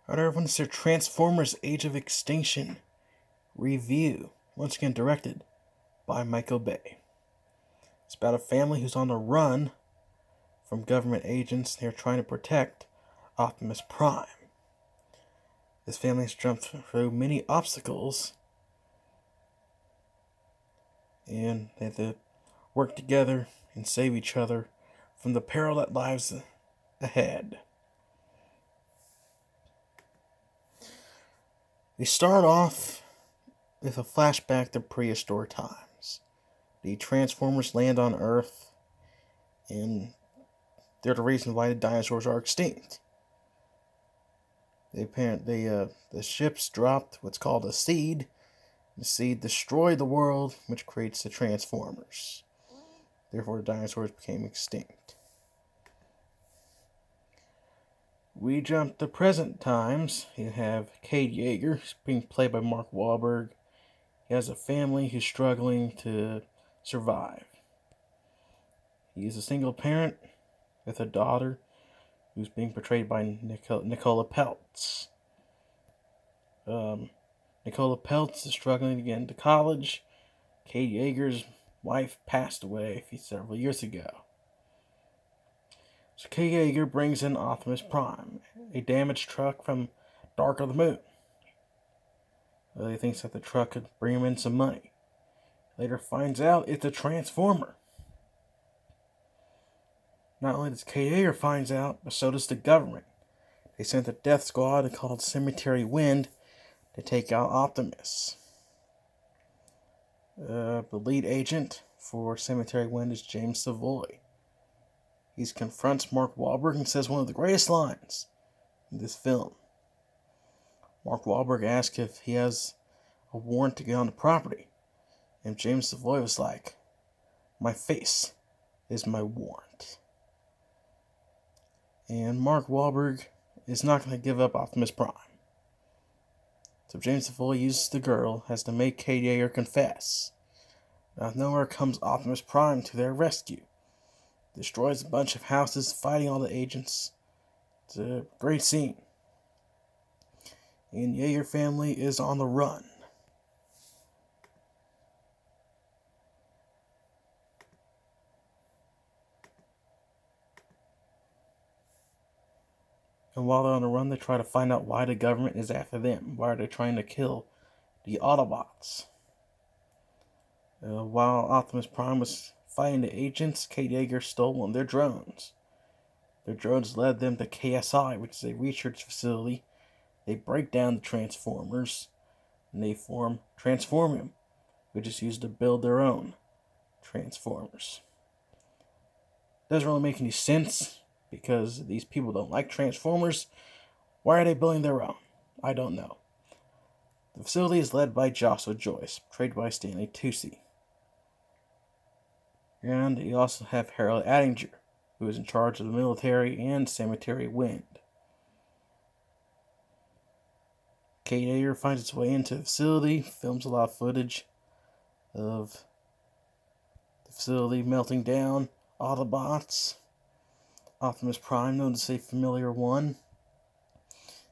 Alright, everyone, it's your Transformers Age of Extinction review. Once again, directed by Michael Bay. It's about a family who's on the run from government agents. They're trying to protect Optimus Prime. This family has jumped through many obstacles, and they have to work together and save each other from the peril that lies ahead. We start off with a flashback to prehistoric times. The Transformers land on Earth, and they're the reason why the dinosaurs are extinct. The ships dropped what's called a seed. The seed destroyed the world, which creates the Transformers. Therefore, the dinosaurs became extinct. We jump to present times. You have Cade Yeager, being played by Mark Wahlberg. He has a family who's struggling to survive. He's a single parent with a daughter who's being portrayed by Nicola Peltz. Nicola Peltz is struggling to get into college. Cade Yeager's wife passed away several years ago. So Cade Yeager brings in Optimus Prime, a damaged truck from Dark of the Moon. He thinks that the truck could bring him in some money. Later finds out it's a Transformer. Not only does Cade Yeager find out, but so does the government. They sent a death squad called Cemetery Wind to take out Optimus. The lead agent for Cemetery Wind is James Savoy. He confronts Mark Wahlberg and says one of the greatest lines in this film. Mark Wahlberg asks if he has a warrant to get on the property, and James Savoy was like, "My face is my warrant." And Mark Wahlberg is not going to give up Optimus Prime. So James Savoy uses the girl as to make Cade Yeager confess. Out of nowhere comes Optimus Prime to their rescue. Destroys a bunch of houses, fighting all the agents. It's a great scene. And Yeager family is on the run. And while they're on the run, they try to find out why the government is after them. Why are they trying to kill the Autobots? While Optimus Prime was fighting the agents, Cade Yeager stole one of their drones. Their drones led them to KSI, which is a research facility. They break down the Transformers, and they form Transformium, which is used to build their own Transformers. Doesn't really make any sense, because these people don't like Transformers. Why are they building their own? I don't know. The facility is led by Joshua Joyce, portrayed by Stanley Tucci. And you also have Harold Attinger, who is in charge of the military and Cemetery Wind. Cade Yeager finds its way into the facility, films a lot of footage of the facility melting down, Autobots, Optimus Prime, known as a familiar one.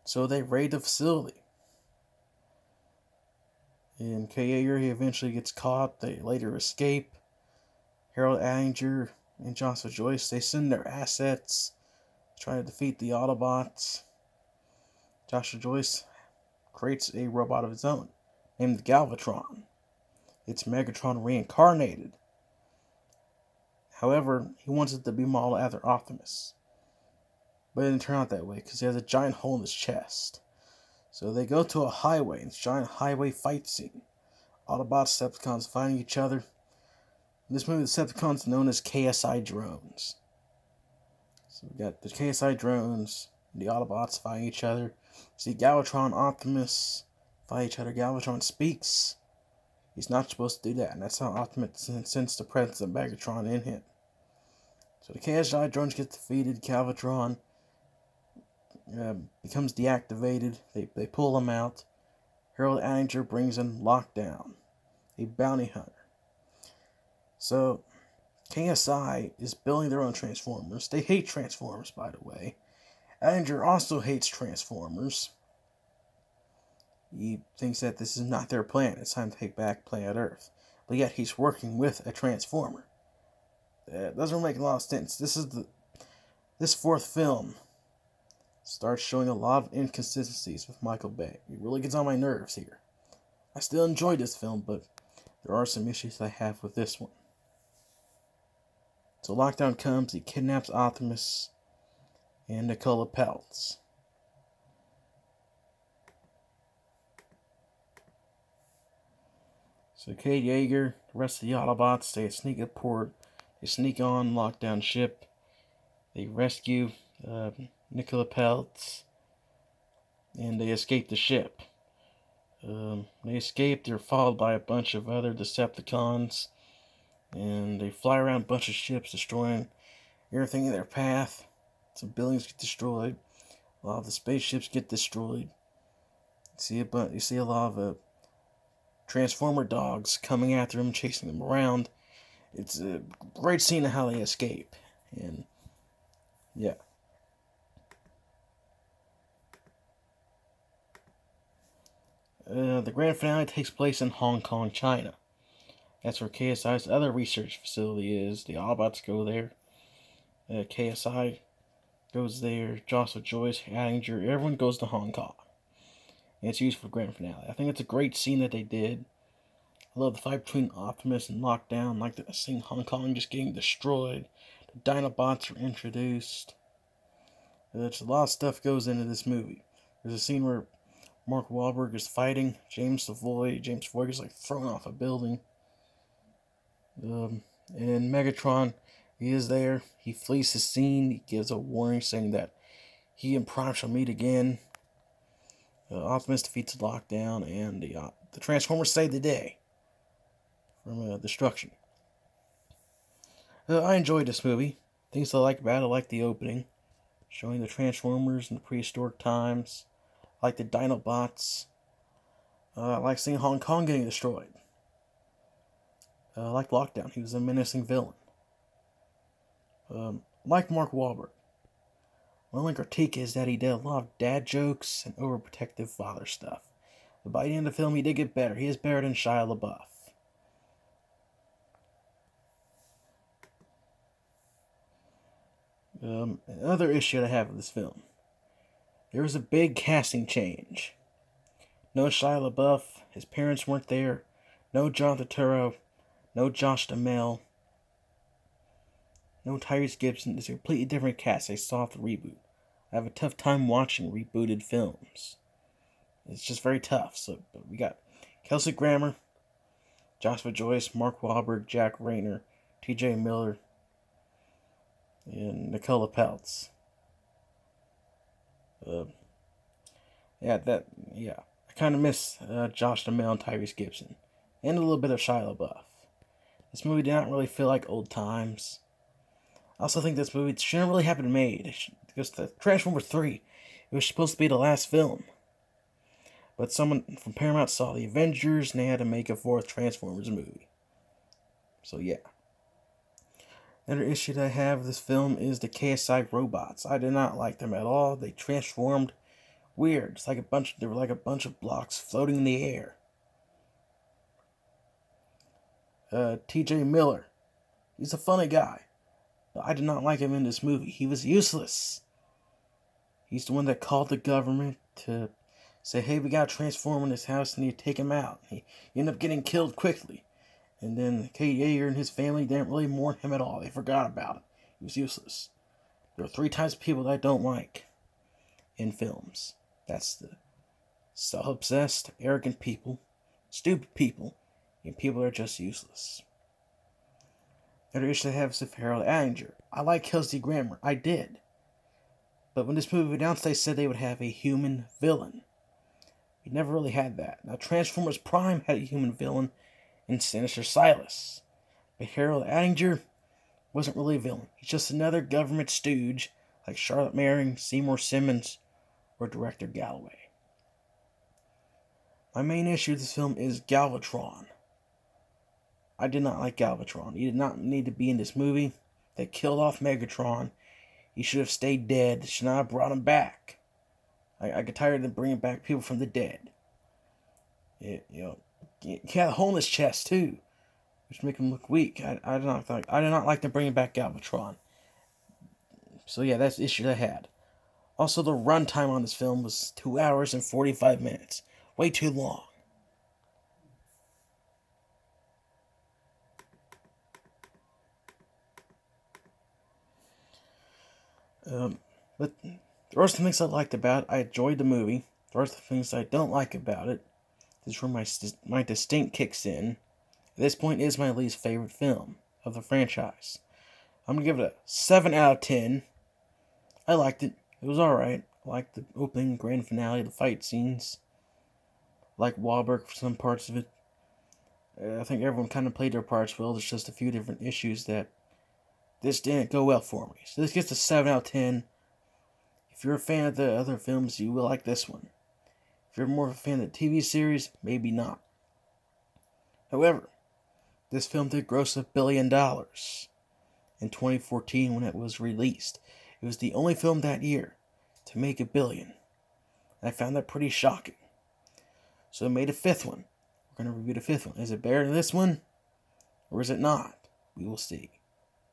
So they raid the facility. In Cade Yeager, he eventually gets caught. They later escape. Harold Attinger and Joshua Joyce, they send their assets to try to defeat the Autobots. Joshua Joyce creates a robot of his own, named Galvatron. It's Megatron reincarnated. However, he wants it to be modeled after Optimus. But it didn't turn out that way, because he has a giant hole in his chest. So they go to a highway, and it's a giant highway fight scene. Autobots, Decepticons fighting each other. In this movie, the Decepticons known as KSI drones. So we got the KSI drones, the Autobots fighting each other. See Galvatron, Optimus fight each other. Galvatron speaks. He's not supposed to do that, and that's how Optimus senses the presence of Megatron in him. So the KSI drones get defeated. Galvatron becomes deactivated. They pull him out. Harold Attinger brings in Lockdown, a bounty hunter. So, KSI is building their own Transformers. They hate Transformers, by the way. Attinger also hates Transformers. He thinks that this is not their plan. It's time to take back planet Earth. But yet he's working with a Transformer. That doesn't make a lot of sense. This fourth film starts showing a lot of inconsistencies with Michael Bay. He really gets on my nerves here. I still enjoyed this film, but there are some issues I have with this one. So lockdown comes, he kidnaps Optimus and Nicola Peltz. So Kate Yeager, the rest of the Autobots, they sneak at port. They sneak on lockdown ship. They rescue Nicola Peltz, and they escape the ship. They escape. They're followed by a bunch of other Decepticons, and they fly around a bunch of ships, destroying everything in their path. Some buildings get destroyed. A lot of the spaceships get destroyed. You see a lot of Transformer dogs coming after them, chasing them around. It's a great scene of how they escape, and yeah. The grand finale takes place in Hong Kong, China. That's where KSI's other research facility is. The Autobots go there. KSI goes there. Joshua Joyce, Hattinger, everyone goes to Hong Kong. And it's used for the grand finale. I think it's a great scene that they did. I love the fight between Optimus and Lockdown. I like the scene Hong Kong just getting destroyed. The Dinobots are introduced. There's a lot of stuff goes into this movie. There's a scene where Mark Wahlberg is fighting James Savoy. James Savoy is like thrown off a building. And then Megatron, he is there. He flees the scene. He gives a warning saying that he and Prime shall meet again. Optimus defeats the Lockdown, and the Transformers save the day from destruction. I enjoyed this movie. Things I like about it, I like the opening, showing the Transformers in the prehistoric times. I like the Dinobots. I like seeing Hong Kong getting destroyed. I like Lockdown. He was a menacing villain. Like Mark Wahlberg. My only critique is that he did a lot of dad jokes and overprotective father stuff. But by the end of the film, he did get better. He is better than Shia LaBeouf. Another issue I have with this film. There was a big casting change. No Shia LaBeouf. His parents weren't there. No John Turturro. No Josh Duhamel. No Tyrese Gibson. It's a completely different cast I saw the reboot. I have a tough time watching rebooted films. It's just very tough. So we got Kelsey Grammer, Joshua Joyce, Mark Wahlberg, Jack Rayner, T.J. Miller, and Nicola Peltz. I kind of miss Josh Duhamel and Tyrese Gibson, and a little bit of Shia LaBeouf. This movie did not really feel like old times. I also think this movie shouldn't really have been made, because the Transformers 3, it was supposed to be the last film. But someone from Paramount saw the Avengers, and they had to make a fourth Transformers movie. So yeah. Another issue that I have with this film is the KSI robots. I did not like them at all. They transformed weird. It's like they were like a bunch of blocks floating in the air. T.J. Miller. He's a funny guy. But I did not like him in this movie. He was useless. He's the one that called the government to say, hey, we got a transformer in this house and you take him out. He ended up getting killed quickly. And then Kate Yeager and his family didn't really mourn him at all. They forgot about him. He was useless. There are 3 types of people that I don't like in films. That's the self-obsessed, arrogant people, stupid people, and people that are just useless. Another issue I have is with Harold Allinger. I like Kelsey Grammer. I did. But when this movie was announced, they said they would have a human villain. We never really had that. Now, Transformers Prime had a human villain in Sinister Silas. But Harold Allinger wasn't really a villain. He's just another government stooge like Charlotte Maring, Seymour Simmons, or Director Galloway. My main issue with this film is Galvatron. I did not like Galvatron. He did not need to be in this movie. They killed off Megatron. He should have stayed dead. They should not have brought him back. I get tired of them bringing back people from the dead. He had a hole in his chest too, which make him look weak. I did not like to bring him back out with Tron. So yeah, that's the issue I had. Also, the runtime on this film was 2 hours and 45 minutes. Way too long. But there are some things I liked about it. I enjoyed the movie. There are some things I don't like about it. This is where my distinct kicks in. At this point, it is my least favorite film of the franchise. I'm gonna give it a 7 out of 10. I liked it. It was alright. I liked the opening grand finale, the fight scenes. I like Wahlberg for some parts of it. I think everyone kind of played their parts well. There's just a few different issues that this didn't go well for me. So this gets a 7 out of 10. If you're a fan of the other films, you will like this one. If you're more of a fan of the TV series, maybe not. However, this film did gross $1 billion in 2014 when it was released. It was the only film that year to make $1 billion. And I found that pretty shocking. So I made a fifth one. We're going to review the fifth one. Is it better than this one? Or is it not? We will see.